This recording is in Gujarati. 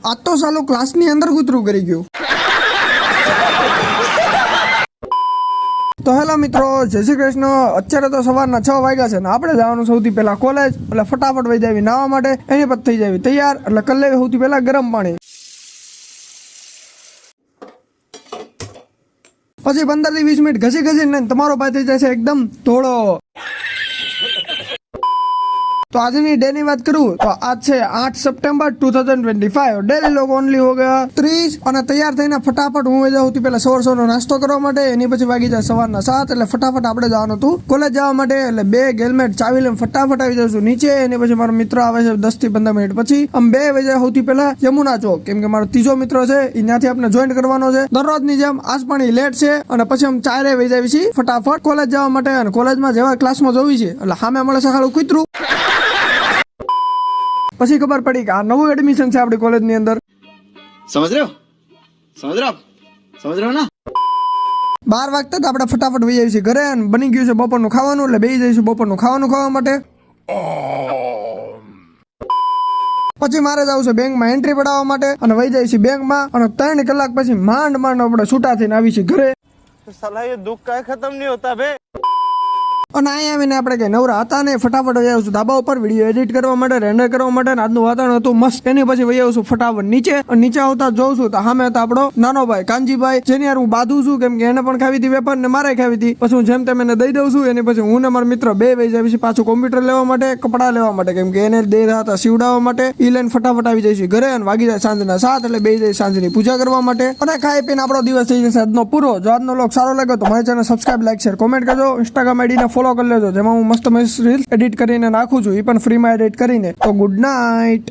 आज तो सालो क्लास ની અંદર કૂતરું કરી ગયું। તો હેલો મિત્રો, જય શ્રી કૃષ્ણ। અત્યારે તો સવારના 6 વાગ્યા છે ને આપણે જવાનું સૌથી પહેલા કોલેજ, એટલે ફટાફટ વહી જાવી નાવા માટે, એની પછી થઈ જાવી તૈયાર, એટલે કરી લેવી સૌથી પહેલા ગરમ પાણી, પછી 15 થી 20 મિનિટ ઘસી ઘસીને તમારો ભાઈ થઈ જશે એકદમ ધોળો। तो आज ની डे ની बात करूँ तो आज છે 8 સપ્ટેમ્બર 2025। डेली लोग ओनली हो गया 30 અને તૈયાર થઈને ફટાફટ હું જાઉં થી પહેલા સવારનો નાસ્તો કરવા માટે, એની પછી વાગી જાય સવારના 7, એટલે ફટાફટ આપણે જવાનું હતું કોલેજ જવા માટે। એટલે બેગ હેલ્મેટ ચાવી લઈને ફટાફટ આવી જશું નીચે, એની પછી મારો મિત્ર આવે છે 10 થી 15 મિનિટ પછી। આમ 2 વાગે સૌથી પહેલા યમુના ચોક, કેમ કે મારો ત્રીજો મિત્ર છે એ ત્યાંથી આપણે જોઈન કરવાનો છે દરરોજની જેમ। આજ પણ એ લેટ છે અને પછી આમ 4 વાગે જાવી છીએ ફટાફટ કોલેજ જવા માટે, અને કોલેજમાં જેવા ક્લાસમાં જોવી છે એટલે સામે મળે છે ખાલું કૂતરું। પછી ખબર પડી કે આ નવું એડમિશન છે આપણી કોલેજ ની અંદર, समझ रहे हो ना। 12 વાગતા આપણે ફટાફટ વહી જઈએ છીએ ઘરે, અને બની ગયું છે બપોરનું ખાવાનું, એટલે બેસી જઈશું બપોરનું ખાવાનું ખાવા માટે। પછી મારે જવું છે બેંકમાં એન્ટ્રી પડાવવા માટે, અને વહી જાય છે બેંકમાં, અને 3 કલાક પછી માંડ આપણે છૂટા થઈને આવી છીએ ઘરે। साला ये दुख का खत्म नहीं होता बे। અને અહીંયા આવીને આપણે કઈ નવરા હતા ને ફટાફટ વહી આવશું ધાબા ઉપર વિડીયો એડિટ કરવા માટે, રેન્ડર કરવા માટે, આજનું વાતાવરણ હતું મસ્ત। એની પછી વહી આવશું ફટાફટ નીચે, અને નીચે આવતા જોઉં છું તો સામે હતા આપણો નાનો ભાઈ કાનજીભાઈ, જેની યાર હું બાંધું છું, કેમ કે એને પણ ખાવી હતી વેપાર ને મારે ખાવી હતી। પછી હું જેમ તેમ એને દઈ દઉં છું, એની પછી હું ને મારા મિત્ર 2 વહી જાય પાછું કોમ્પ્યુટર લેવા માટે, કપડા લેવા માટે, કેમ કે એને દે હતા સીવડાવવા માટે। ઈ લઈને ફટાફટ આવી જઈશું ઘરે, અને વાગી જાય સાંજના 7, એટલે બેસી જાય સાંજની પૂજા કરવા માટે, અને ખાઈ પીને આપણો દિવસ થઈ જશે આજનો પૂરો। જો આજનો વ્લોગ સારો લાગ્યો તો મારી channel subscribe, like, share, comment કરજો। ઇન્સ્ટાગ્રામ આઈડી ને ફોલો કરી લેજો, જેમાં હું મસ્ત રીલ એડિટ કરીને નાખું છું, એ પણ ફ્રીમાં એડિટ કરીને। તો ગુડ નાઇટ।